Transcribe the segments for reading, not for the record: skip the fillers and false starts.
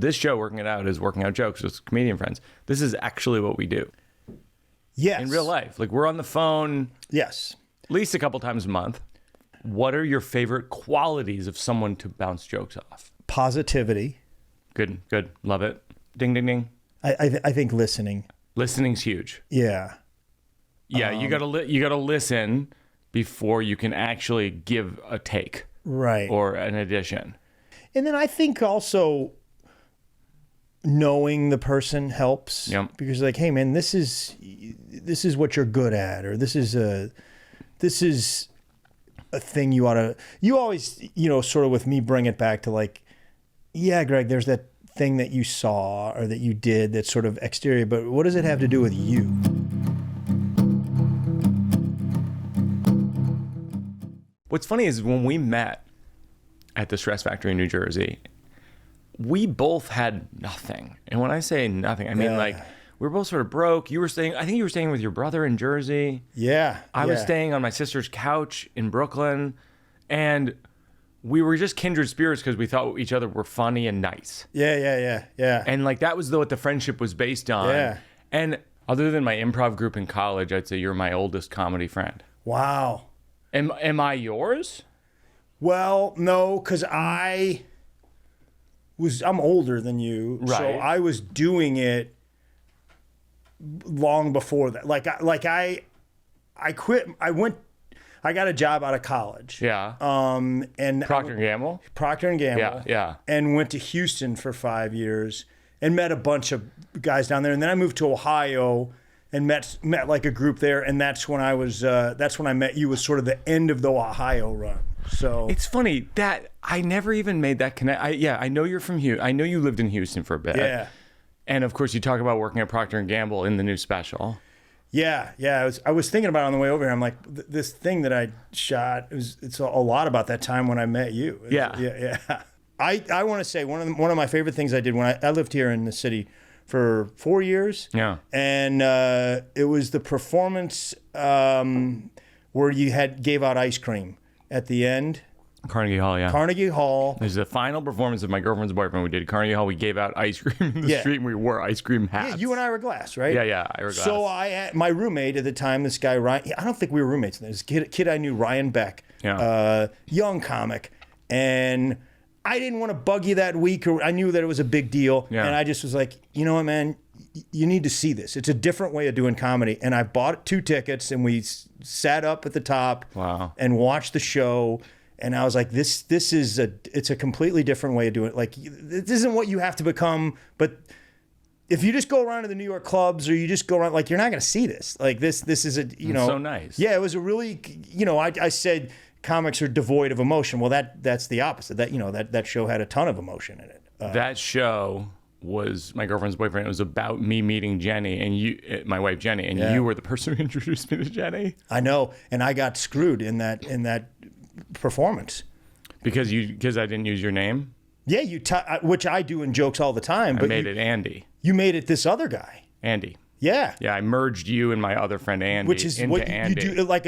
this show, Working It Out, is working out jokes with comedian friends. This is actually what we do. Yes. In real life. Like, we're on the phone. Yes. At least a couple times a month. What are your favorite qualities of someone to bounce jokes off? Positivity. Good. Love it. Ding, ding, ding. I think listening. Listening's huge. Yeah. Yeah, you gotta listen before you can actually give a take. Right. Or an addition. And then I think also knowing the person helps. Yep. Because like, hey man, this is what you're good at, or this is a thing you always, sort of with me bring it back to like, yeah, Greg, there's that thing that you saw or that you did that's sort of exterior, but what does it have to do with you? What's funny is when we met at the Stress Factory in New Jersey, we both had nothing. And when I say nothing, I mean like we were both sort of broke. I think you were staying with your brother in Jersey. Yeah. I was staying on my sister's couch in Brooklyn. And we were just kindred spirits because we thought each other were funny and nice. Yeah. And like that was what the friendship was based on. Yeah. And other than my improv group in college, I'd say you're my oldest comedy friend. Wow. Am I yours? Well, no, because I'm older than you. Right. So I was doing it long before that. I quit. I got a job out of college. Yeah. And Procter & Gamble? Procter & Gamble. Yeah. And went to Houston for 5 years and met a bunch of guys down there. And then I moved to Ohio and met like a group there. And that's when I met you, was sort of the end of the Ohio run. So it's funny that I never even made that connect. I know you're from Houston. I know you lived in Houston for a bit. Yeah. And of course you talk about working at Procter & Gamble in the new special. Yeah. I was thinking about it on the way over here. I'm like, this thing that I shot, it's a lot about that time when I met you. Yeah. I want to say one of my favorite things I did when I lived here in the city for 4 years. Yeah. And it was the performance where you gave out ice cream at the end. Carnegie Hall, yeah. Carnegie Hall. This is the final performance of My Girlfriend's Boyfriend. We did Carnegie Hall. We gave out ice cream in the street, and we wore ice cream hats. Yeah, you and Ira Glass, right? Yeah, Ira Glass. So my roommate at the time, this guy Ryan. I don't think we were roommates. This kid I knew, Ryan Beck, young comic, and I didn't want to bug you that week, or I knew that it was a big deal, and I just was like, you know what, man, you need to see this. It's a different way of doing comedy, and I bought 2 tickets, and we sat up at the top, and watched the show. And I was like, it's a completely different way of doing it. Like, this isn't what you have to become, but if you just go around to the New York clubs or you just go around, like, you're not going to see this. Like, this is a, It's so nice. Yeah, it was a really, I said comics are devoid of emotion. Well, that's the opposite. That show had a ton of emotion in it. That show was My Girlfriend's Boyfriend. It was about me meeting Jenny and my wife Jenny, and you were the person who introduced me to Jenny. I know, and I got screwed in that performance because I didn't use your name. Yeah, which I do in jokes all the time. But I made it Andy. You made it this other guy, Andy. Yeah. I merged you and my other friend Andy, which is into what Andy. You do, like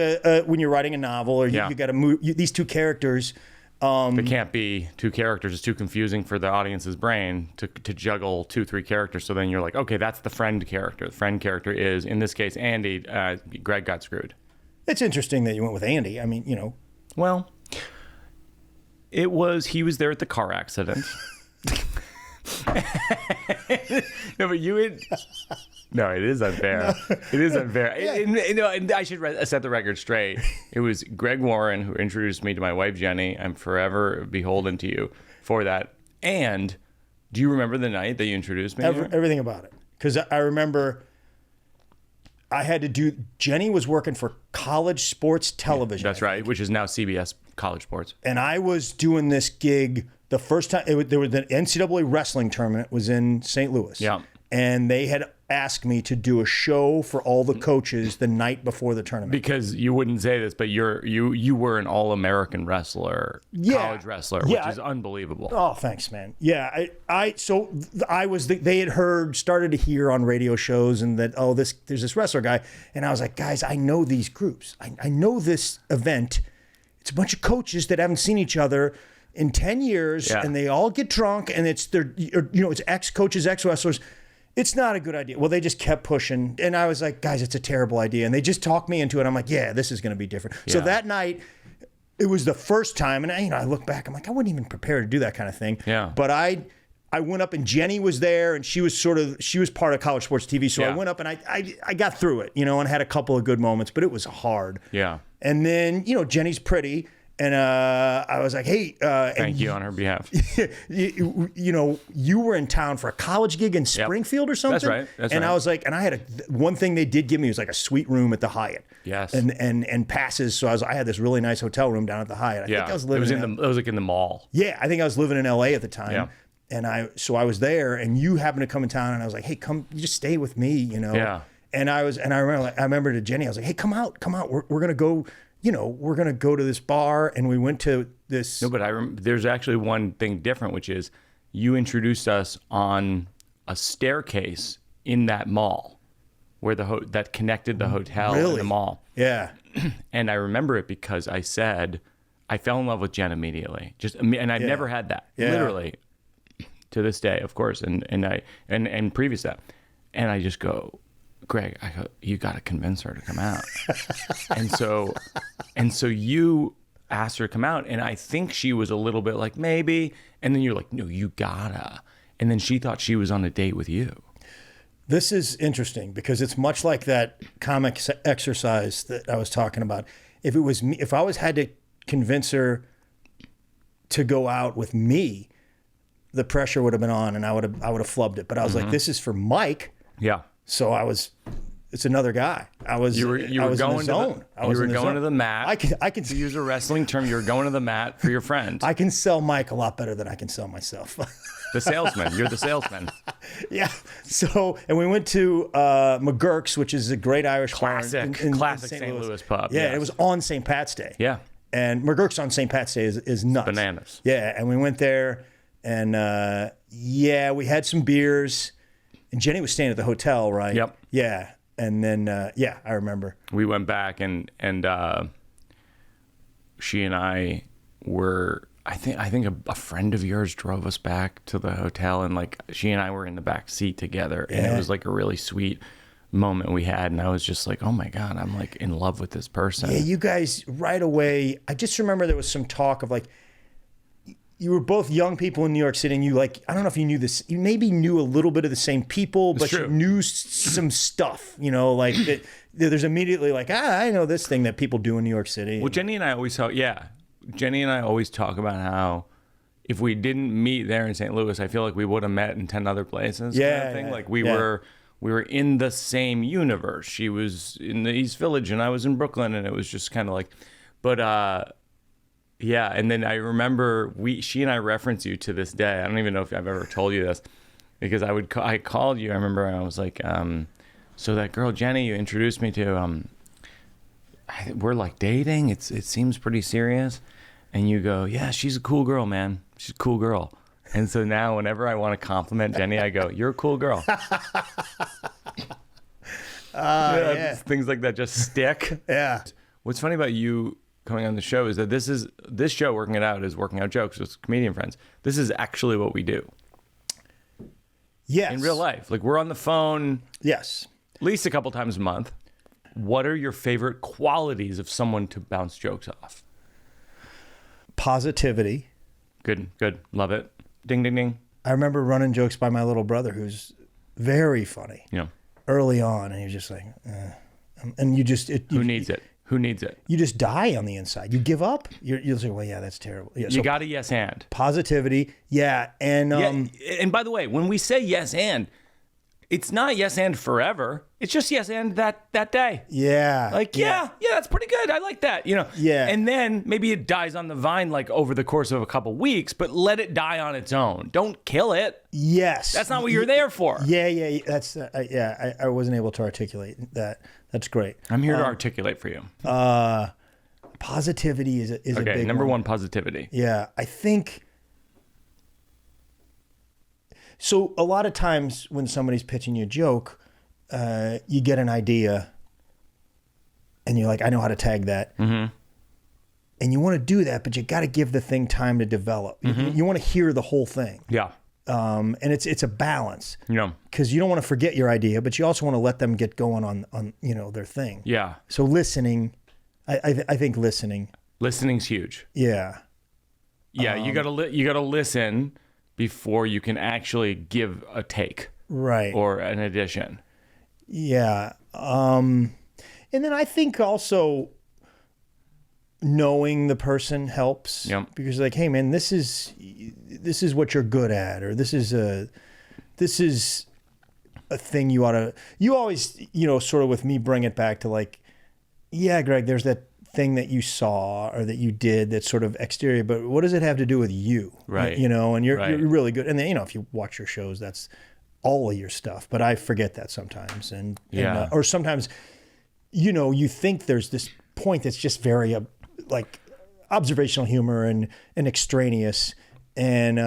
when you're writing a novel, or you got to move these 2 characters. They can't be 2 characters. It's too confusing for the audience's brain to juggle 2-3 characters. So then you're like, okay, that's the friend character. The friend character is, in this case, Andy. Greg got screwed. It's interesting that you went with Andy. I mean, Well, he was there at the car accident. No, but no, it is unfair. No. It is unfair. Yeah. And I should set the record straight. It was Greg Warren who introduced me to my wife, Jenny. I'm forever beholden to you for that. And do you remember the night that you introduced me? Everything about it. Because I remember I had to do, Jenny was working for College Sports Television. That's right, which is now CBS College Sports. And I was doing this gig the first time, there was the NCAA wrestling tournament was in St. Louis. Yeah. And they had asked me to do a show for all the coaches the night before the tournament. Because you wouldn't say this, but you were an All-American wrestler, college wrestler, which is unbelievable. Oh, thanks, man. Yeah, they had started to hear on radio shows and that, there's this wrestler guy. And I was like, guys, I know these groups. I know this event. It's a bunch of coaches that haven't seen each other in 10 years, and they all get drunk, and it's it's ex-coaches, ex-wrestlers. It's not a good idea. Well, they just kept pushing, and I was like, guys, it's a terrible idea. And they just talked me into it. I'm like, yeah, this is going to be different. Yeah. So that night, it was the first time, and I look back, I'm like, I wasn't even prepared to do that kind of thing. Yeah. But I went up, and Jenny was there, and she was part of College Sports TV. So I went up, and I got through it, and had a couple of good moments, but it was hard. Yeah. And then, Jenny's pretty. And I was like, hey. Thank you on her behalf. You were in town for a college gig in Springfield or something? That's right. And I was like, and I had one thing they did give me was like a suite room at the Hyatt. Yes. And passes. So I had this really nice hotel room down at the Hyatt. I think I was living it was like in the mall. Yeah, I think I was living in LA at the time. Yeah. And I was there, and you happened to come in town, and I was like, hey, come, you just stay with me, Yeah. And I remember to Jenny, I was like, hey, come out. We're gonna go. We're going to go to this bar, and we went to this. No, but there's actually one thing different, which is you introduced us on a staircase in that mall where that connected the hotel and the mall. Yeah. And I remember it because I said, I fell in love with Jen immediately. And I've never had that, literally, to this day, of course, and previous to that. And I just go, Greg, I go, you got to convince her to come out. and so you asked her to come out, and I think she was a little bit like, maybe. And then you're like, no, you gotta. And then she thought she was on a date with you. This is interesting because it's much like that comic exercise that I was talking about. If it was me, if I had to convince her to go out with me, the pressure would have been on, and I would have flubbed it. But I was like, this is for Mike. Yeah. So it's another guy. You were going to the mat. I can to use a wrestling term. You were going to the mat for your friend. I can sell Mike a lot better than I can sell myself. The salesman. You're the salesman. Yeah. So, and we went to McGurk's, which is a great Irish classic St. Louis pub. Yeah, it was on St. Pat's Day. Yeah. And McGurk's on St. Pat's Day is nuts. Bananas. Yeah, and we went there, and we had some beers. And Jenny was staying at the hotel, right? Yep. Yeah. And then, I remember. We went back, and she and I were, I think a friend of yours drove us back to the hotel, and like she and I were in the back seat together, and it was like a really sweet moment we had, and I was just like, oh my God, I'm like in love with this person. Yeah, you guys right away, I just remember there was some talk of like, you were both young people in New York City, and you I don't know if you knew this, you maybe knew a little bit of the same people, but you knew some stuff, there's immediately like, I know this thing that people do in New York City. Well, Jenny and I always talk about how if we didn't meet there in St. Louis, I feel like we would have met in 10 other places. Yeah. Kind of thing. Like we were in the same universe. She was in the East Village and I was in Brooklyn, and it was just kind of like, but, yeah, and then I remember she and I reference you to this day. I don't even know if I've ever told you this, because I called you. I remember I was like, so that girl Jenny you introduced me to, we're like dating. It seems pretty serious, and you go, yeah, she's a cool girl, man. She's a cool girl. And so now whenever I want to compliment Jenny, I go, you're a cool girl. Things like that just stick. Yeah. What's funny about you coming on the show is that this show, Working It Out, is Working Out Jokes with comedian friends. This is actually what we do. Yes. In real life. Like, we're on the phone. Yes. At least a couple times a month. What are your favorite qualities of someone to bounce jokes off? Positivity. Good. Love it. Ding, ding, ding. I remember running jokes by my little brother, who's very funny. Yeah. Early on, and he was just like, and you just... Who needs it? Who needs it? You just die on the inside. You give up. You'll say, well, yeah, that's terrible. Yeah, you got a yes and. Positivity. Yeah. And and by the way, when we say yes and, it's not yes and forever. It's just yes and that day. Yeah. Like, yeah, that's pretty good. I like that. Yeah. And then maybe it dies on the vine like over the course of a couple weeks, but let it die on its own. Don't kill it. Yes. That's not what you're there for. Yeah. That's I wasn't able to articulate that. That's great. I'm here to articulate for you. Positivity is a big okay, number one. 1, positivity. Yeah, I think. So a lot of times when somebody's pitching you a joke, you get an idea, and you're like, I know how to tag that. Mm-hmm. And you want to do that, but you got to give the thing time to develop. You want to hear the whole thing. Yeah. And it's a balance. Yeah. Because you don't want to forget your idea, but you also want to let them get going on their thing. Yeah. So listening, I think listening. Listening's huge. Yeah. Yeah, you gotta listen before you can actually give a take. Right. Or an addition. Yeah. And then I think also knowing the person helps. Yep. Because like, hey man, this is what you're good at, or this is a thing you always, sort of with me bring it back to like, yeah, Greg, there's that thing that you saw or that you did that's sort of exterior, but what does it have to do with you? Right. And you're really good. And then, if you watch your shows, that's all of your stuff, but I forget that sometimes. Or sometimes, you think there's this point that's just very like observational humor and extraneous. And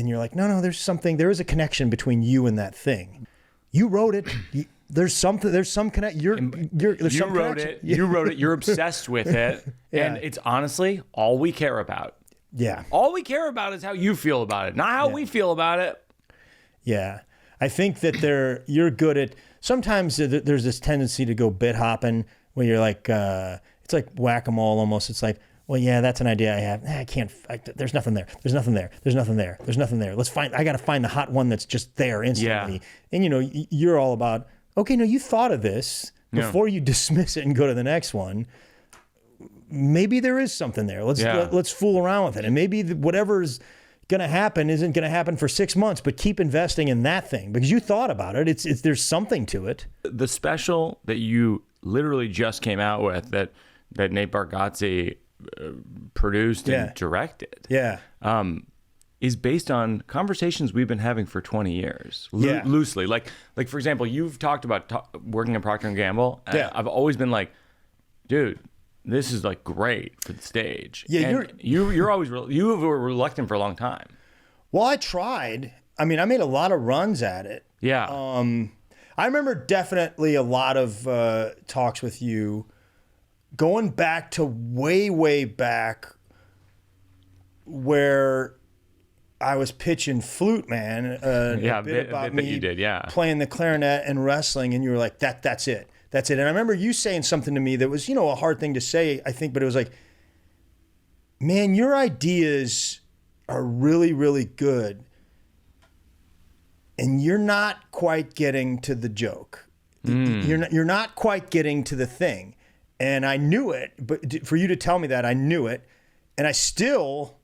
you're like, no, there is a connection between you and that thing. You wrote it. There's some connect. You wrote it. You wrote it. You're obsessed with it, and it's honestly all we care about. Yeah. All we care about is how you feel about it, not how we feel about it. Yeah, I think that you're good at. Sometimes there's this tendency to go bit hopping where you're like, it's like whack-a-mole almost. It's like, well, yeah, that's an idea I have. I can't. There's nothing there. There's nothing there. There's nothing there. There's nothing there. I got to find the hot one that's just there instantly. Yeah. And you're all about. Okay, no, you thought of this before you dismiss it and go to the next one. Maybe there is something there. Let's fool around with it. And maybe whatever's going to happen isn't going to happen for 6 months, but keep investing in that thing because you thought about it. There's something to it. The special that you literally just came out with that Nate Bargatze produced and directed. Yeah. Is based on conversations we've been having for 20 years, loosely. Like for example, you've talked about working at Procter & Gamble. And I've always been like, dude, this is like great for the stage. Yeah, and you're always you were reluctant for a long time. Well, I tried. I mean, I made a lot of runs at it. Yeah. I remember definitely a lot of talks with you going back to way back where I was pitching Flute Man, a bit about me you did, playing the clarinet and wrestling, and you were like, that's it. And I remember you saying something to me that was, a hard thing to say, I think, but it was like, man, your ideas are really, really good, and you're not quite getting to the joke. You're not quite getting to the thing. And I knew it, but for you to tell me that, I knew it, and I still...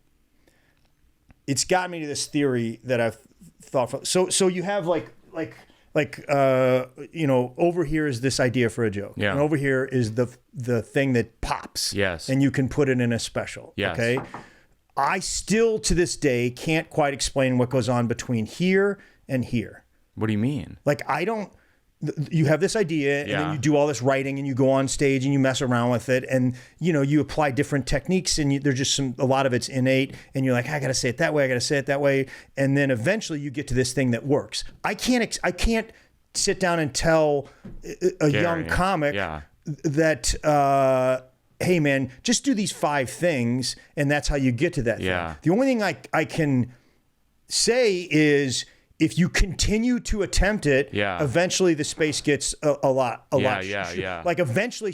It's got me to this theory that I've thought. So you have like over here is this idea for a joke, and over here is the thing that pops. Yes, and you can put it in a special. Yes. Okay. I still to this day can't quite explain what goes on between here and here. What do you mean? Like I don't. You have this idea and then you do all this writing and you go on stage and you mess around with it and you apply different techniques and there's just a lot of it's innate and you're like, I got to say it that way. And then eventually you get to this thing that works. I can't sit down and tell a young comic that, hey man, just do these 5 things and that's how you get to that thing. The only thing I can say is, if you continue to attempt it, eventually the space gets a lot. Like eventually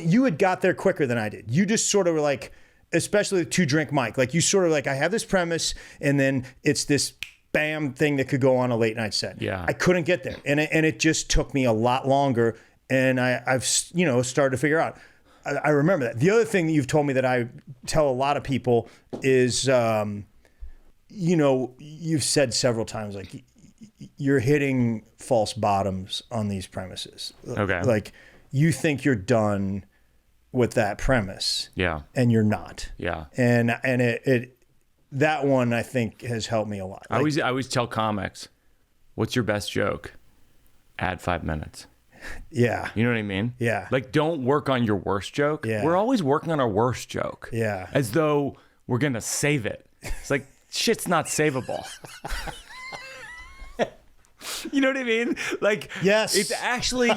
you had got there quicker than I did. You just sort of were like, especially the 2-drink mic, like you sort of like, I have this premise and then it's this bam thing that could go on a late night set. Yeah. I couldn't get there. And it just took me a lot longer. And I've started to figure out, I remember that. The other thing that you've told me that I tell a lot of people is, you've said several times, like you're hitting false bottoms on these premises. Okay. Like you think you're done with that premise. Yeah. And you're not. Yeah. And it that one I think has helped me a lot. Like, I always tell comics, what's your best joke? Add 5 minutes. Yeah. You know what I mean? Yeah. Like don't work on your worst joke. Yeah. We're always working on our worst joke. Yeah. As though we're going to save it. It's like, shit's not savable. You know what I mean? Like, yes, it's actually,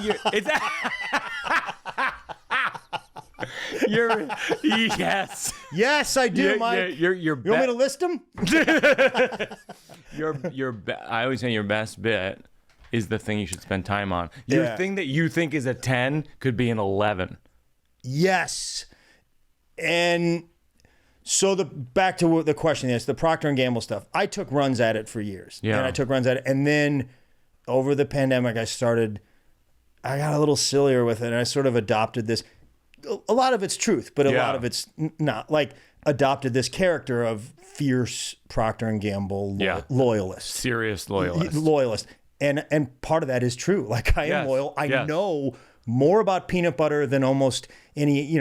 you Yes. Yes, I do, Mike. You want me to list them? I always say your best bit is the thing you should spend time on. Your thing that you think is a 10 could be an 11. Yes. And so back to the question is the Procter & Gamble stuff. I took runs at it for years. Yeah. And I took runs at it. And then over the pandemic, I got a little sillier with it. And I sort of adopted this. A lot of it's truth, but a lot of it's not. Like, adopted this character of fierce Procter & Gamble loyalist. Serious loyalist. Loyalist. And part of that is true. Like, I am loyal. I know more about peanut butter than almost any,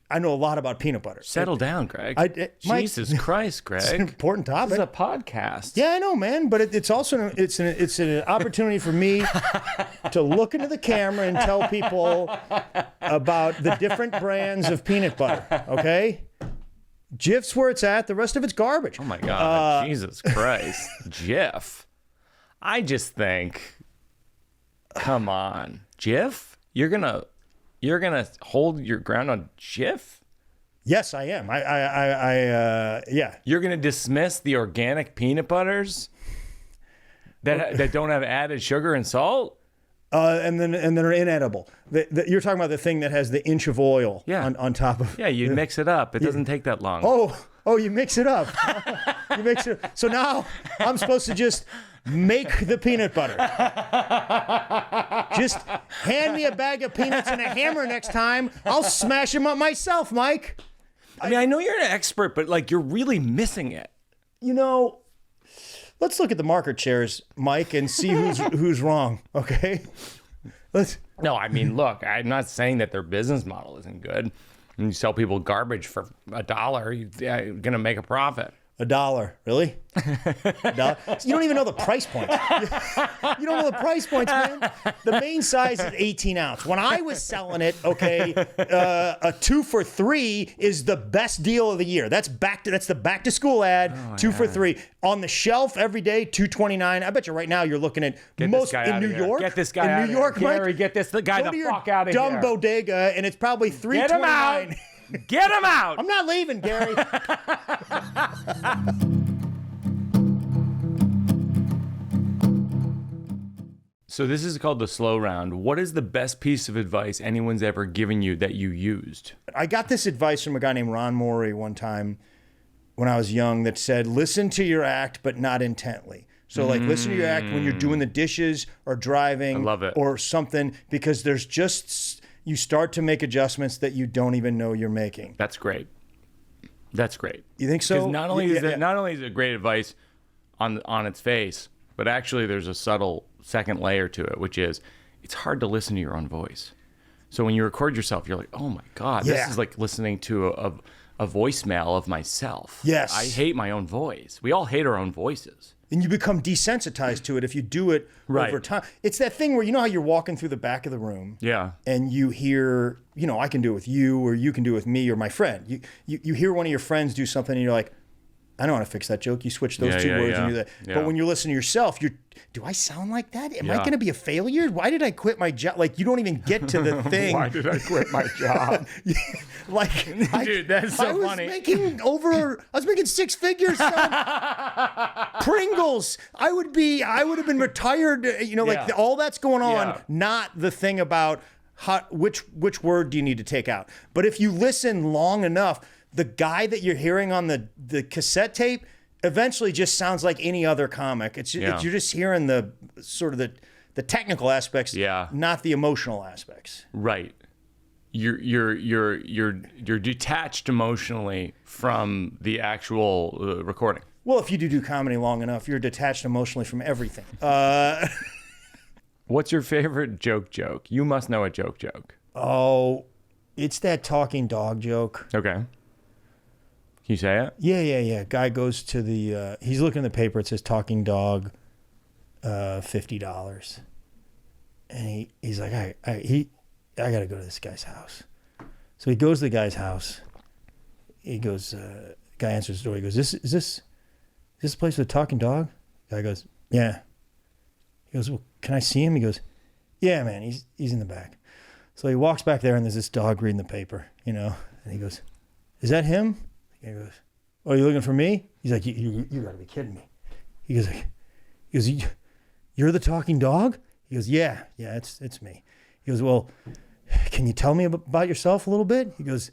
I know a lot about peanut butter. Settle down, Greg. Jesus Christ, Greg. It's an important topic. This is a podcast. Yeah, I know, man. But it's also it's an opportunity for me to look into the camera and tell people about the different brands of peanut butter. Okay, Jif's where it's at. The rest of it's garbage. Oh my God, Jesus Christ, Jif. I just think, come on, Jif. You're gonna hold your ground on Jif? Yes, I am. Yeah. You're gonna dismiss the organic peanut butters that don't have added sugar and salt? And then are inedible. You're talking about the thing that has the inch of oil on top of. Yeah, you mix it up. It doesn't take that long. Oh, you mix it up. You mix it up. So now I'm supposed to just make the peanut butter. Just hand me a bag of peanuts and a hammer next time. I'll smash them up myself, Mike. I mean, I know you're an expert, but like, you're really missing it. Let's look at the market shares, Mike, and see who's wrong. Okay. No, I mean, look, I'm not saying that their business model isn't good. And you sell people garbage for $1, you're gonna make a profit. $1, really? $1? You don't even know the price points. You don't know the price points, man. The main size is 18 ounce. When I was selling it, a 2 for $3 is the best deal of the year. That's the back to school ad. 2 for $3 on the shelf every day. $2.29. I bet you right now you're looking at most in New York. Get this guy out in New York, Mike. Gary, get this guy the fuck out of here. Dumb bodega, and it's probably $3.29. Get him out. Get him out. I'm not leaving, Gary. So this is called the slow round. What is the best piece of advice anyone's ever given you that you used? I got this advice from a guy named Ron Morey one time when I was young that said, listen to your act, but not intently. So like listen to your act when you're doing the dishes or driving. I love it. Or something, because there's just... You start to make adjustments that you don't even know you're making. That's great. That's great. You think so? Because not only is it great advice on its face, but actually there's a subtle second layer to it, which is it's hard to listen to your own voice. So when you record yourself, you're like, oh my God, this is like listening to a voicemail of myself. Yes. I hate my own voice. We all hate our own voices. And you become desensitized to it if you do it over time. It's that thing where, how you're walking through the back of the room. Yeah. And you hear, I can do it with you, or you can do it with me or my friend. You hear one of your friends do something and you're like, I don't want to fix that joke. You switch those two words and do that. Yeah. But when you listen to yourself, do I sound like that? Am I going to be a failure? Why did I quit my job? Like, you don't even get to the thing. Why did I quit my job? Dude, that's so funny. I was making 6 figures selling Pringles. I would have been retired. All that's going on. Not the thing about which word do you need to take out. But if you listen long enough, the guy that you're hearing on the cassette tape eventually just sounds like any other comic. You're just hearing the sort of the technical aspects, not the emotional aspects. Right. You're detached emotionally from the actual recording. Well, if you do comedy long enough, you're detached emotionally from everything. What's your favorite joke? You must know a joke. Oh, it's that talking dog joke. Okay. Can you say it? Yeah. Guy goes to the, he's looking at the paper. It says talking dog, $50. And he's like, I got to go to this guy's house. So he goes to the guy's house. He goes, guy answers the door. He goes, is this a place with a talking dog? Guy goes, yeah. He goes, well, can I see him? He goes, yeah, man, he's in the back. So he walks back there and there's this dog reading the paper, And he goes, is that him? He goes, oh, you looking for me? He's like, you gotta be kidding me. He goes, you're the talking dog? He goes, yeah, it's me. He goes, well, can you tell me about yourself a little bit? He goes,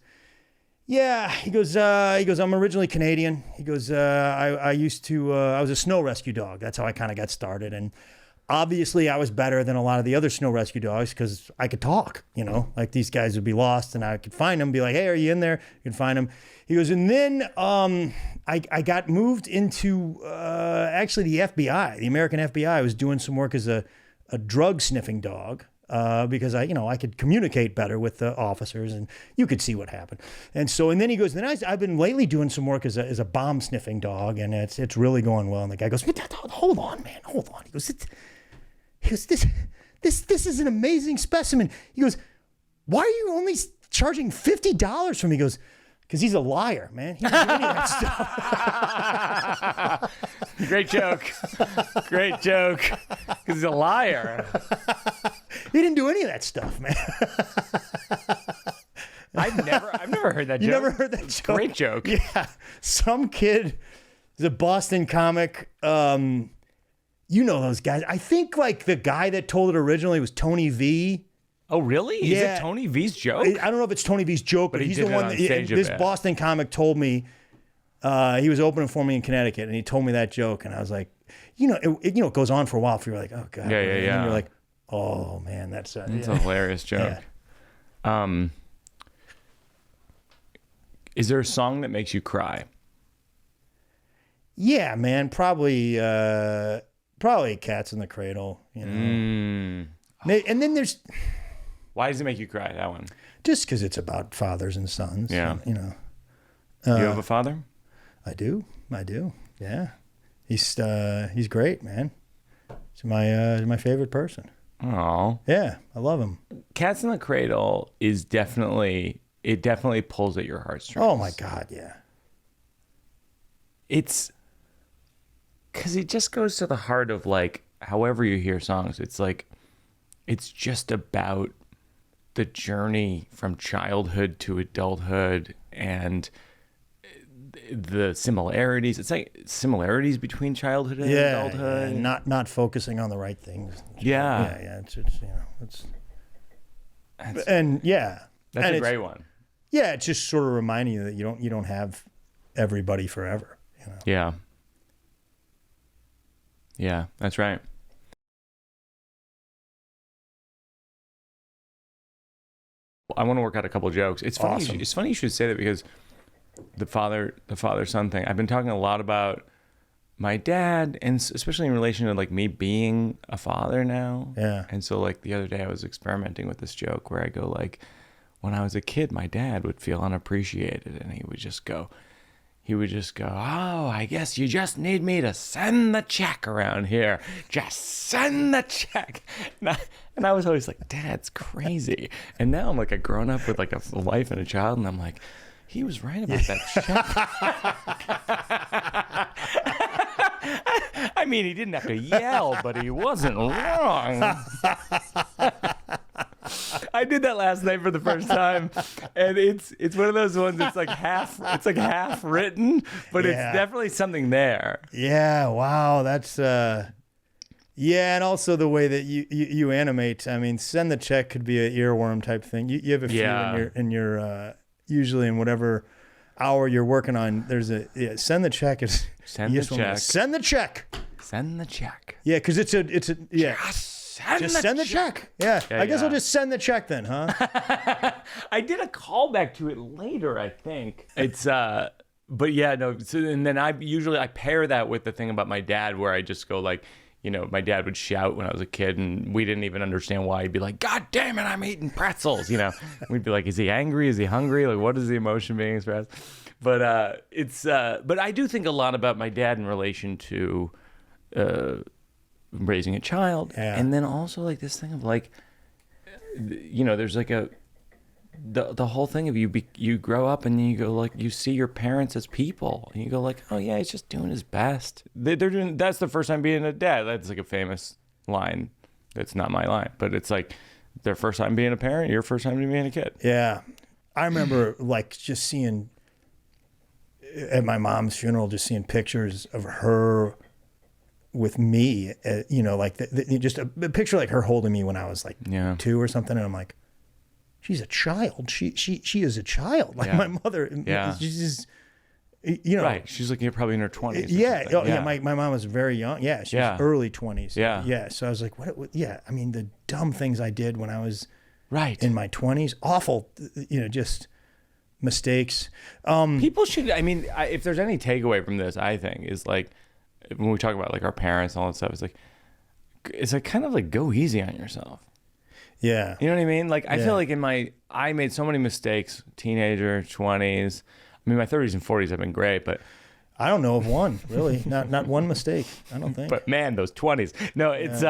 yeah. He goes, I'm originally Canadian. He goes, I was a snow rescue dog. That's how I kind of got started. And obviously I was better than a lot of the other snow rescue dogs because I could talk, like these guys would be lost and I could find them, be like, hey, are you in there? You can find them. He goes, and then I got moved into actually the FBI, the American FBI. I was doing some work as a drug sniffing dog. Because I could communicate better with the officers and you could see what happened. And then he goes, I've been lately doing some work as a bomb sniffing dog and it's really going well. And the guy goes, hold on, man, hold on. He goes, this is an amazing specimen. He goes, why are you only charging $50 from me? He goes, because he's a liar, man. He doesn't do any of that stuff. Great joke. Great joke. Because he's a liar. He didn't do any of that stuff, man. I've never heard that joke. You never heard that joke? Great joke. Yeah. Some kid is a Boston comic. You know those guys. I think like the guy that told it originally was Tony V. Oh, really? Is it Tony V's joke? I don't know if it's Tony V's joke, but he's the one that this Boston comic told me. He was opening for me in Connecticut, and he told me that joke, and I was like, it goes on for a while. For you're like, oh god, yeah. And you're like, oh man, that's a hilarious joke. Yeah. Is there a song that makes you cry? Yeah, man, probably Cats in the Cradle. And then there's. Why does it make you cry, that one? Just because it's about fathers and sons. Yeah. And, you have a father? I do. Yeah. He's great, man. He's my favorite person. Oh. Yeah, I love him. Cats in the Cradle is definitely pulls at your heartstrings. Oh my God, yeah. It's because it just goes to the heart of like, however you hear songs, it's just about the journey from childhood to adulthood and the similarities. It's like similarities between childhood and adulthood. Yeah, not focusing on the right things. Yeah. That's a great one. Yeah, it's just sort of reminding you that you don't have everybody forever. Yeah. Yeah, that's right. I want to work out a couple of jokes. It's funny. Awesome. It's funny you should say that because the father-son thing. I've been talking a lot about my dad, and especially in relation to like me being a father now. Yeah. And so like the other day I was experimenting with this joke where I go like, when I was a kid, my dad would feel unappreciated, and he would just go, oh, I guess you just need me to send the check around here. Just send the check. And I was always like, Dad's crazy. And now I'm like a grown up with like a wife and a child, and I'm like, he was right about that check. I mean, he didn't have to yell, but he wasn't wrong. I did that last night for the first time, and it's one of those ones that's like half written, but it's definitely something there. Yeah, wow, that's and also the way that you animate. I mean, send the check could be an earworm type thing. You have a few in your usually in whatever hour you're working on. There's send the check is send the check. Send the check. Send the check. Yeah, because it's a Just send the check. Yeah. I guess I'll just send the check then, huh? I did a callback to it later, I think. It's but yeah, no. So, and then I pair that with the thing about my dad, where I just go like, my dad would shout when I was a kid, and we didn't even understand why. He'd be like, "God damn it, I'm eating pretzels." We'd be like, "Is he angry? Is he hungry? Like, what is the emotion being expressed?" But but I do think a lot about my dad in relation to raising a child, and then also like this thing of like, there's like the whole thing of you grow up and you go like, you see your parents as people, and you go like, oh yeah, he's just doing his best. They're doing. That's the first time being a dad. That's like a famous line. That's not my line, but it's like their first time being a parent, your first time being a kid. Yeah. I remember like just seeing at my mom's funeral, just seeing pictures of her with me, like just a picture like her holding me when I was like 2 or something. And I'm like, she's a child. She is a child. Like my mother. Yeah. She's just, right. She's like probably in her 20s. Yeah. Oh, yeah. My mom was very young. Yeah. She was early 20s. Yeah. Yeah. So I was like, what? Yeah. I mean, the dumb things I did when I was in my 20s, awful, just mistakes. People should, I mean, if there's any takeaway from this, I think is like, when we talk about like our parents and all that stuff, it's like kind of like go easy on yourself. Yeah. You know what I mean? Like, I feel like I made so many mistakes, teenager, 20s. I mean, my 30s and 40s have been great, but I don't know of one, really. Not one mistake, I don't think. But man, those 20s. No, it's,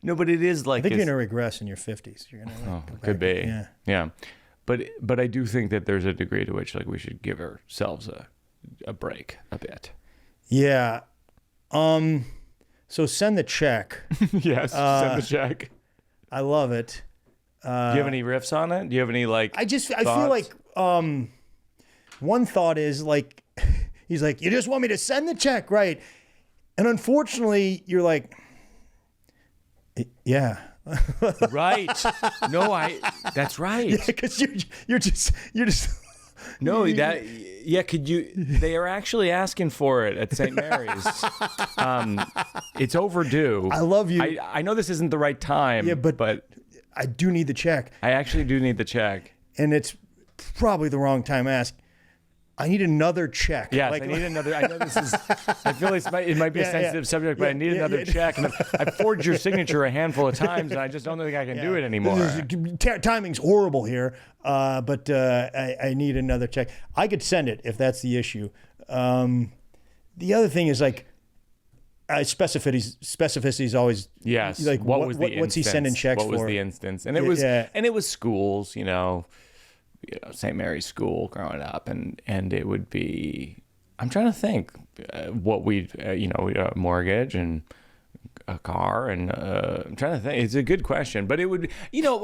no, but it is like. I think you're going to regress in your 50s. You're gonna could be. Yeah. But I do think that there's a degree to which like we should give ourselves a break a bit. Yeah. So send the check. Yes, send the check. I love it. Do you have any riffs on it? Do you have any like I feel like one thought is like he's like, you just want me to send the check, right? And unfortunately, you're like, yeah. Right. No, that's right. Yeah, because you're just no, could you? They are actually asking for it at St. Mary's. It's overdue. I love you. I know this isn't the right time. Yeah, but I do need the check. I actually do need the check. And it's probably the wrong time to ask. I need another check. Yes, I need another. I know this is. I feel it might be a sensitive subject, but I need another check. And I've forged your signature a handful of times, and I just don't think I can do it anymore. Timing's horrible here, but I need another check. I could send it if that's the issue. The other thing is like specificity is always like what's he sending checks for? What was the instance? And it was schools, St. Mary's School growing up, and it would be, I'm trying to think what we'd, a mortgage and a car, and I'm trying to think. It's a good question, but it would,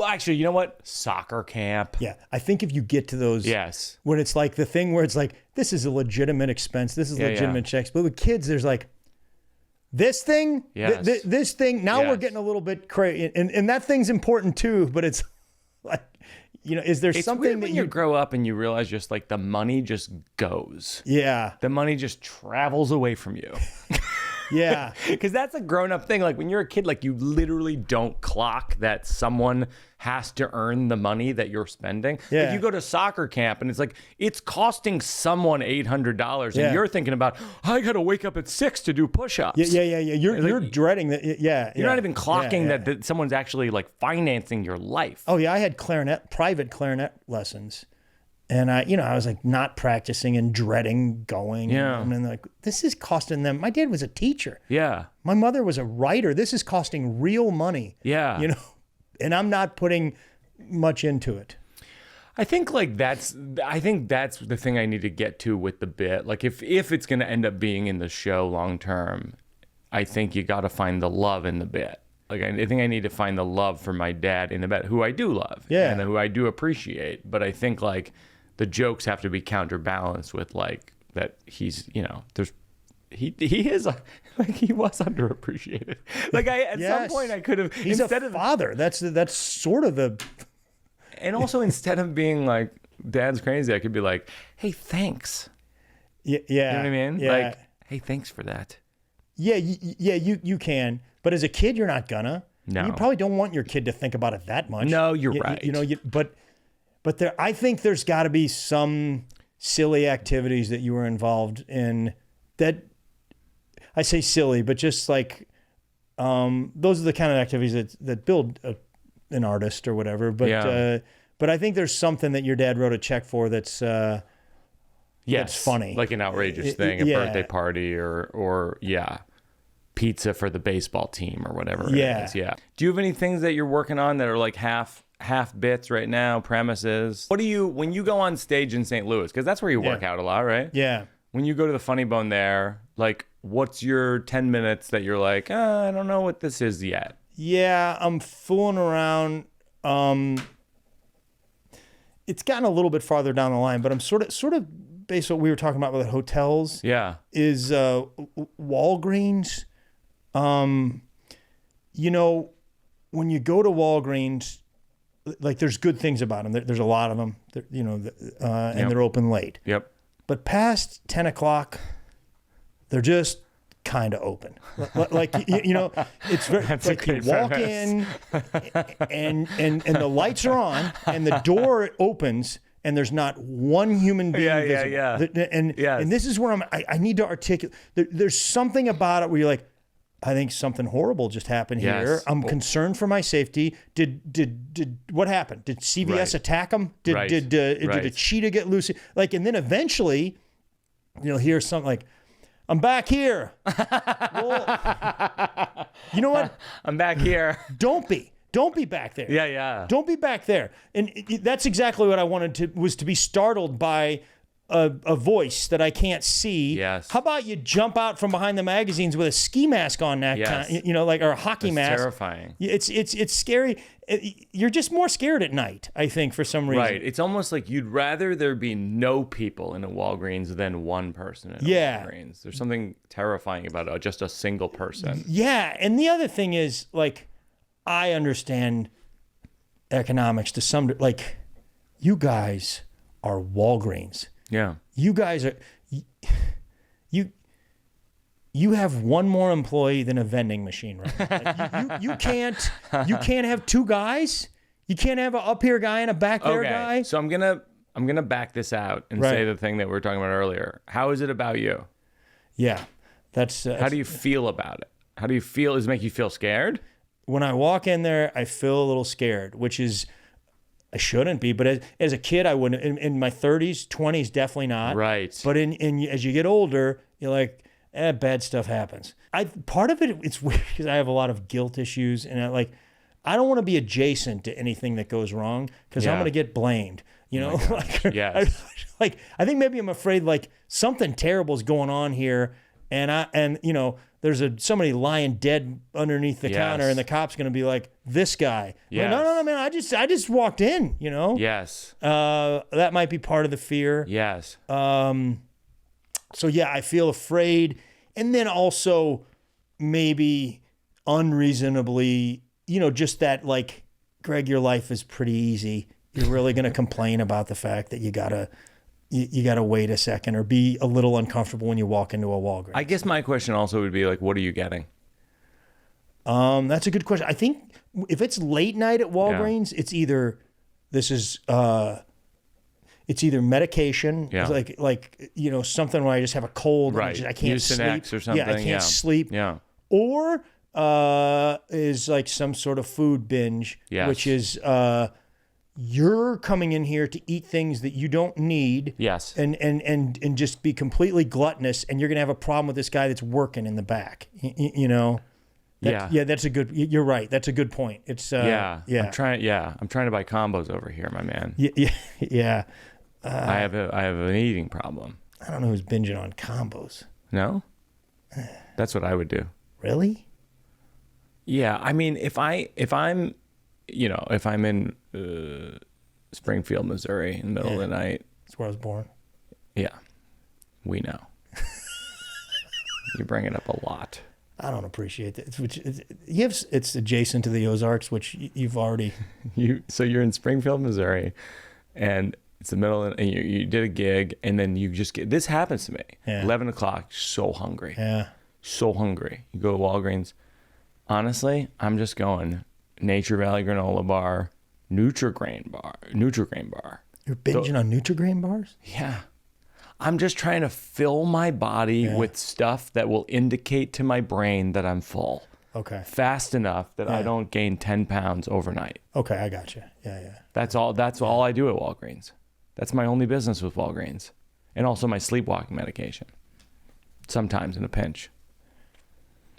actually, you know what? Soccer camp. Yeah, I think if you get to those, yes, when it's like the thing where it's like, this is a legitimate expense, this is legitimate checks, but with kids, there's like, this thing, this thing, now we're getting a little bit crazy, and that thing's important too, but it's like, is there it's something weird that when you grow up and you realize just like the money just goes. Yeah. The money just travels away from you. Yeah. Because that's a grown-up thing. Like when you're a kid, like you literally don't clock that someone has to earn the money that you're spending. Yeah. Like you go to soccer camp and it's like, it's costing someone $800 and you're thinking about, I got to wake up at 6 to do push-ups. Yeah. You're dreading that. Yeah. You're not even clocking that someone's actually like financing your life. Oh yeah. I had private clarinet lessons. And I was like not practicing and dreading going. Yeah. And then like, this is costing them. My dad was a teacher. Yeah. My mother was a writer. This is costing real money. Yeah. And I'm not putting much into it. I think that's the thing I need to get to with the bit. Like if it's going to end up being in the show long term, I think you got to find the love in the bit. Like I think I need to find the love for my dad in the bit, who I do love, and who I do appreciate. But I think like the jokes have to be counterbalanced with like that he's he is like he was underappreciated. Like at some point I could have. He's a father. That's sort of the. And also instead of being like dad's crazy, I could be like, hey, thanks. Yeah. You know what I mean? Yeah. Like, hey, thanks for that. Yeah. You can. But as a kid, you're not gonna. No. You probably don't want your kid to think about it that much. No, you're right. But there, I think there's got to be some silly activities that you were involved in that. I say silly, but just like those are the kind of activities that build an artist or whatever. But but I think there's something that your dad wrote a check for that's that's funny, like an outrageous thing, a birthday party, or pizza for the baseball team or whatever it is. Yeah. Do you have any things that you're working on that are like half bits right now, premises? What do you, when you go on stage in St. Louis, because that's where you work out a lot, right? Yeah. When you go to the Funny Bone there, like what's your 10 minutes that you're like, I don't know what this is yet? Yeah, I'm fooling around. it's gotten a little bit farther down the line, but I'm sort of based on what we were talking about with the hotels. Yeah. Is Walgreens. You know, when you go to Walgreens, like there's good things about them. There's a lot of them, and they're open late. Yep. But past 10 o'clock, they're just kind of open. Like it's very like you walk in and the lights are on and the door opens and there's not one human being visible. Yeah. And this is where I need to articulate. There's something about it where you're like, I think something horrible just happened here. I'm concerned for my safety. Did what happened? Did CVS attack them? Did a cheetah get loose? Like, and then eventually, you'll hear something like, "I'm back here." Well, you know what? I'm back here. Don't be back there. Yeah. Don't be back there. And that's exactly what I wanted was to be startled by a voice that I can't see. Yes. How about you jump out from behind the magazines with a ski mask on that kind, or a hockey mask. Terrifying. It's scary. You're just more scared at night, I think, for some reason. Right. It's almost like you'd rather there be no people in a Walgreens than one person in a Walgreens. There's something terrifying about just a single person. Yeah. And the other thing is, like, I understand economics to some, like, you guys are Walgreens. Yeah. You guys are, you have one more employee than a vending machine, right? Like you can't have two guys. You can't have an up here guy and a back there guy. So I'm gonna back this out and say the thing that we were talking about earlier. How is it about you? Yeah, that's how do you feel about it? How do you feel? Does it make you feel scared? When I walk in there, I feel a little scared, which is. I shouldn't be, but as a kid, I wouldn't. In my 30s, 20s, definitely not. Right. But as you get older, you're like, bad stuff happens. Part of it's weird because I have a lot of guilt issues, and I don't want to be adjacent to anything that goes wrong because I'm going to get blamed. I think maybe I'm afraid like something terrible is going on here, and there's somebody lying dead underneath the counter, and the cop's going to be like, this guy. Yes. Like, no, man, I just walked in, Yes. That might be part of the fear. Yes. So yeah, I feel afraid. And then also maybe unreasonably, just that like, Greg, your life is pretty easy. You're really going to complain about the fact that you gotta wait a second or be a little uncomfortable when you walk into a Walgreens. I guess my question also would be like, what are you getting? That's a good question. I think if it's late night at Walgreens, it's either medication, like something where I just have a cold, right? And I can't sleep, or something. Yeah, I can't sleep. Yeah. Or is like some sort of food binge, which is you're coming in here to eat things that you don't need. Yes. And just be completely gluttonous, and you're gonna have a problem with this guy that's working in the back. That's a good. You're right. That's a good point. It's yeah. I'm trying to buy combos over here, my man. Yeah. I have an eating problem. I don't know who's binging on combos. No, that's what I would do. Really? Yeah. I mean, if I'm in Springfield, Missouri, in the middle of the night. That's where I was born. Yeah, we know. You bring it up a lot. I don't appreciate that. It's adjacent to the Ozarks, which you've already. So you're in Springfield, Missouri, and it's the middle, and you did a gig, and then you just get. This happens to me. Yeah. 11 o'clock, so hungry. Yeah. So hungry. You go to Walgreens. Honestly, I'm just going Nature Valley granola bar, Nutri-Grain bar. You're binging on Nutri-Grain bars? Yeah. I'm just trying to fill my body with stuff that will indicate to my brain that I'm full. Okay. Fast enough that I don't gain 10 pounds overnight. Okay, I got you. Yeah. That's all I do at Walgreens. That's my only business with Walgreens. And also my sleepwalking medication. Sometimes in a pinch.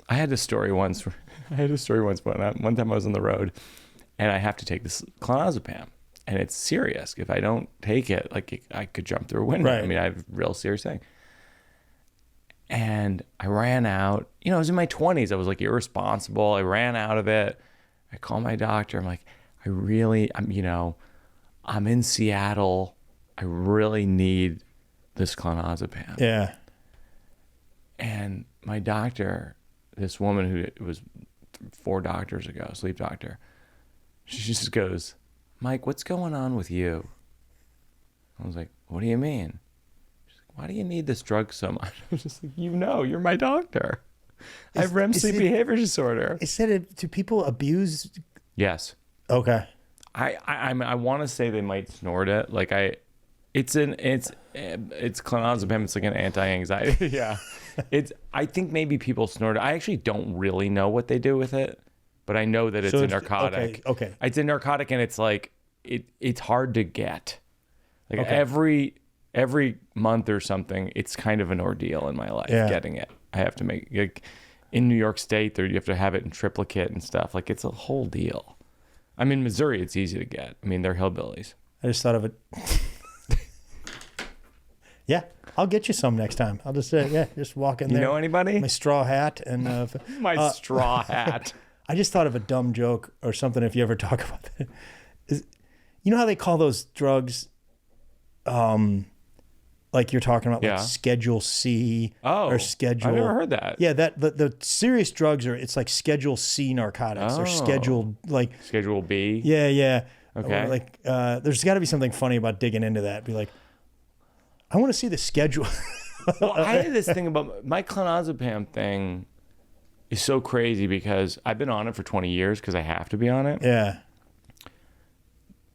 I had a story once. One time I was on the road, and I have to take this clonazepam, and it's serious. If I don't take it, like I could jump through a window. Right. I mean, I have a real serious thing. And I ran out. I was in my 20s. I was like irresponsible. I ran out of it. I called my doctor. I'm like, I'm in Seattle. I really need this clonazepam. Yeah. And my doctor, this woman who was 4 doctors ago, sleep doctor, she just goes, Mike, what's going on with you? I was like, what do you mean? She's like, why do you need this drug so much? I was just like, you're my doctor. I have REM sleep behavior disorder. Do people abuse? Yes. Okay. I want to say they might snort it. Like it's clonazepam. It's like an anti-anxiety. Yeah. I think maybe people snort it. I actually don't really know what they do with it, but I know that it's a narcotic. Okay. It's a narcotic, and it's like it's hard to get. Like every month or something, it's kind of an ordeal in my life getting it. I have to make in New York State there, you have to have it in triplicate and stuff. Like it's a whole deal. I'm in Missouri, it's easy to get. I mean, they're hillbillies. I just thought of it. Yeah, I'll get you some next time. I'll just just walk in there. You know anybody? My straw hat and my straw hat. I just thought of a dumb joke or something. If you ever talk about that, you know how they call those drugs, like you're talking about, like Schedule C or Schedule. I've never heard that. Yeah, that the serious drugs it's like Schedule C narcotics or Schedule Schedule B. Yeah. Okay. Or like there's got to be something funny about digging into that. Be like, I want to see the schedule. Well, I had this thing about my clonazepam thing is so crazy because I've been on it for 20 years because I have to be on it. Yeah.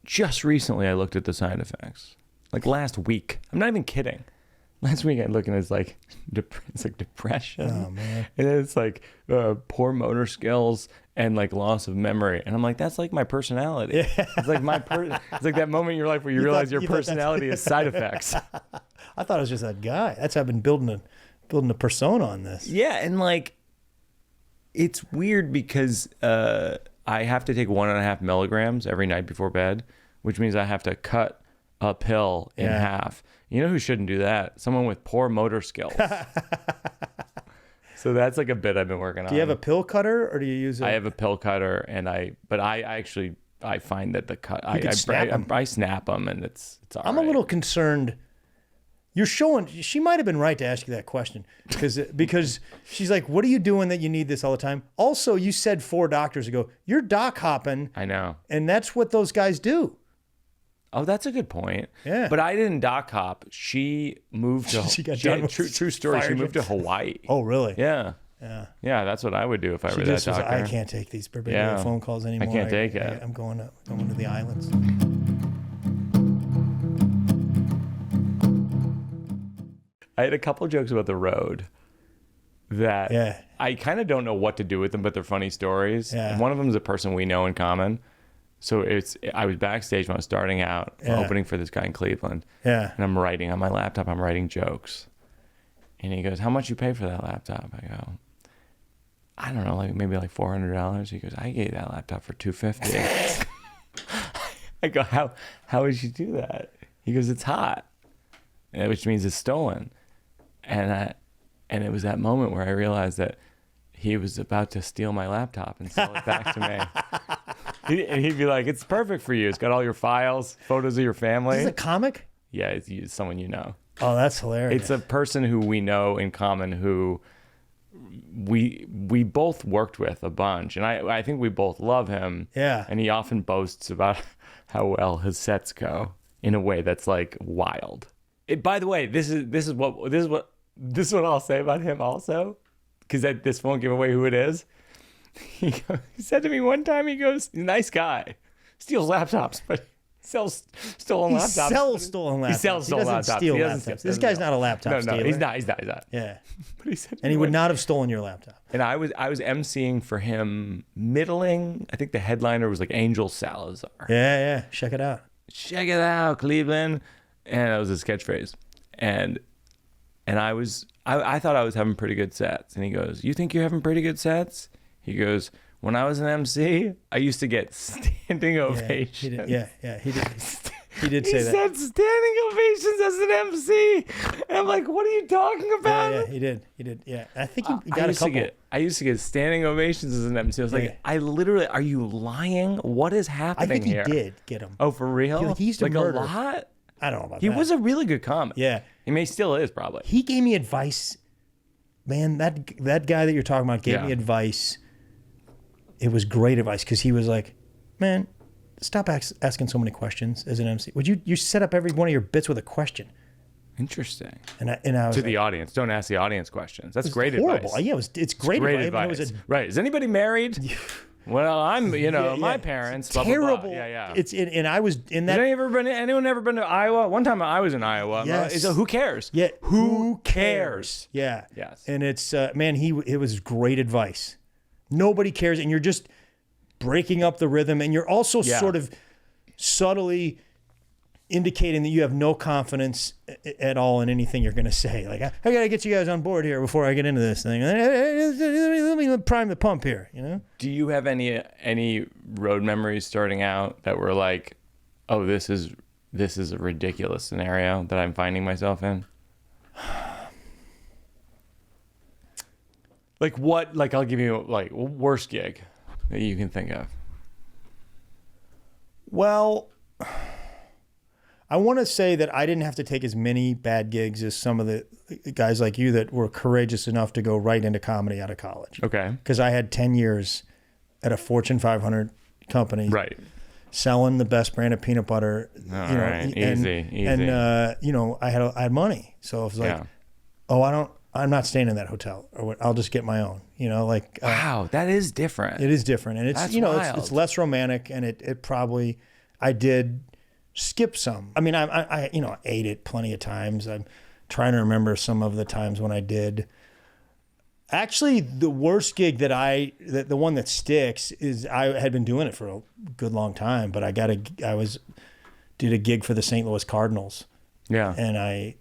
Just recently, I looked at the side effects. Like last week. I'm not even kidding. Last week, I looked and it's like depression. Oh, man. And then it's like poor motor skills and like loss of memory. And I'm like, that's like my personality. Yeah. It's like it's like that moment in your life where you realize your personality is side effects. I thought it was just that guy. That's how I've been building a persona on this. Yeah, and like it's weird because I have to take 1.5 milligrams every night before bed, which means I have to cut a pill in half. You know who shouldn't do that? Someone with poor motor skills. So that's like a bit I've been working on. Do you have a pill cutter or do you use I have a pill cutter, and I find that the cut I snap them, and it's all I'm right. a little concerned. You're showing she might have been right to ask you that question because she's like, what are you doing that you need this all the time? Also, you said 4 doctors ago, you're doc hopping. I know. And that's what those guys do. Oh, that's a good point. Yeah. But I didn't doc hop. She moved to true story. She moved to Hawaii. Oh, really? Yeah. Yeah. Yeah, that's what I would do if I were that doctor. I can't take these Birbiglia phone calls anymore. I can't take it. I'm going to the islands. I had a couple of jokes about the road that I kind of don't know what to do with them, but they're funny stories. Yeah. And one of them is a person we know in common. So I was backstage when I was starting out, opening for this guy in Cleveland. Yeah. And I'm writing on my laptop, I'm writing jokes. And he goes, how much you pay for that laptop? I go, I don't know, maybe like $400. He goes, I gave that laptop for $250. I go, how would you do that? He goes, it's hot, which means it's stolen. And it was that moment where I realized that he was about to steal my laptop and sell it back to me. And he'd be like, it's perfect for you. It's got all your files, photos of your family. Is this a comic? Yeah, it's someone you know. Oh, that's hilarious. It's a person who we know in common who we both worked with a bunch. And I think we both love him. Yeah. And he often boasts about how well his sets go in a way that's like wild. By the way, this is what I'll say about him also, because this won't give away who it is. He said to me one time, he goes, he's a nice guy, steals laptops, but sells stolen laptops. He sells stolen laptops. He sells stolen laptops. Steal laptops. This guy's not a laptop stealer. No, he's not. Yeah. But he said, and he would not have stolen your laptop. And I was emceeing for him middling. I think the headliner was like Angel Salazar. Yeah. Check it out. Check it out, Cleveland. And that was his catchphrase. And I thought I was having pretty good sets. And he goes, you think you're having pretty good sets? He goes, when I was an MC, I used to get standing ovations. He did. He did say that. He said standing ovations as an MC. And I'm like, what are you talking about? Yeah, he did. Yeah, I think he got a couple. I used to get standing ovations as an MC. I was like, I literally, are you lying? What is happening here? I think he did get them. Oh, for real? He used to murder. A lot? I don't know about that. He was a really good comic. Yeah. He still is, probably. He gave me advice. Man, that guy that you're talking about gave me advice. It was great advice because he was like, man, stop asking so many questions as an MC. Would you set up every one of your bits with a question? Interesting. And I was to the audience. Don't ask the audience questions. That's great horrible. advice. Yeah, it's great advice. Right. Is anybody married? Well, I'm, my parents. Terrible. Blah, blah, blah. Yeah. And I was in that. Has anyone ever been to Iowa? One time I was in Iowa. Yes. Who cares? Yeah. Who cares? Yeah. Yes. And it's, man, it was great advice. Nobody cares. And you're just breaking up the rhythm. And you're also sort of subtly indicating that you have no confidence at all in anything you're going to say. Like, I got to get you guys on board here before I get into this thing. Let me prime the pump here, Do you have any road memories starting out that were like, oh, this is a ridiculous scenario that I'm finding myself in? Like what? Like I'll give you like worst gig that you can think of. Well, I want to say that I didn't have to take as many bad gigs as some of the guys like you that were courageous enough to go right into comedy out of college. Okay. Because I had 10 years at a Fortune 500 company. Right. Selling the best brand of peanut butter. Right. Easy. And I had money. So it was like, I'm not staying in that hotel, or I'll just get my own, wow, that is different. It is different. And it's, That's it's less romantic, and it probably, I did skip some. I mean, I ate it plenty of times. I'm trying to remember some of the times when I did. Actually, the worst gig the one that sticks is I had been doing it for a good long time, but did a gig for the St. Louis Cardinals. Yeah. And I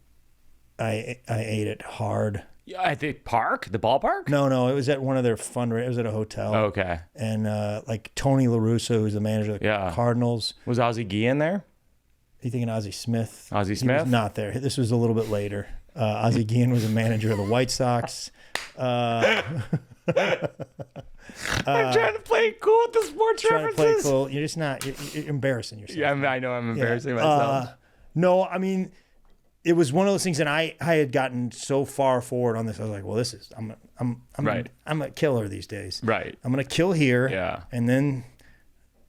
ate it hard. At the park? The ballpark? No, it was at one of their fundraisers. It was at a hotel. Oh, okay. And like Tony La Russa, who's the manager of the Cardinals. Was Ozzie Guillen there? Are you thinking Ozzie Smith? Ozzie He Smith? was not there. This was a little bit later. Ozzie Guillen was a manager of the White Sox. I'm trying to play cool with the sports references. Trying to play cool. You're just not. You're embarrassing yourself. Yeah, I know I'm embarrassing myself. No, I mean, it was one of those things, and I had gotten so far forward on this. I was like, well, I'm a killer these days. Right. I'm gonna kill here. Yeah. And then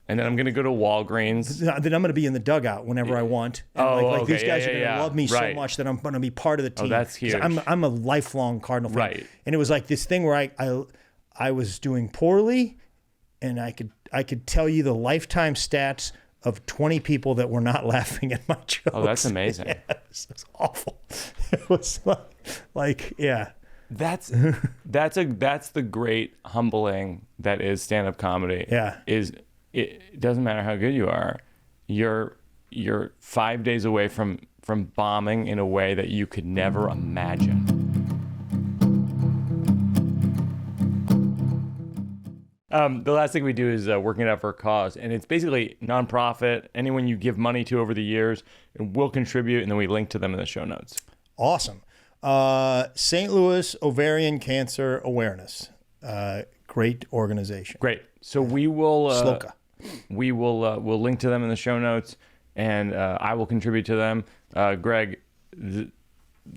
I'm gonna go to Walgreens. Then I'm gonna be in the dugout whenever I want. And okay. These guys are gonna love me so much that I'm gonna be part of the team. Oh, that's huge. I'm a lifelong Cardinal fan. Right. And it was like this thing where I was doing poorly, and I could tell you the lifetime stats of 20 people that were not laughing at my jokes. Oh, that's amazing. Yeah, it was awful. It was like yeah. That's the great humbling that is stand-up comedy. Yeah. It doesn't matter how good you are. You're 5 days away from bombing in a way that you could never imagine. The last thing we do is working it out for a cause, and it's basically nonprofit. Anyone you give money to over the years will contribute, and then we link to them in the show notes. Awesome. St. Louis Ovarian Cancer Awareness. Great organization. Great. So we will Sloka. We'll link to them in the show notes, and I will contribute to them. Greg,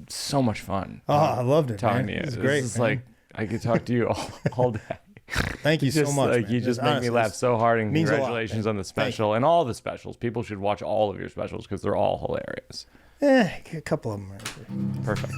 so much fun. Oh, I loved it. Talking Man. to you. It was great. It's like I could talk to you all day. Thank you so much. Like, you just make me laugh so hard, and means congratulations on the special and all the specials. People should watch all of your specials because they're all hilarious. A couple of them are. Perfect.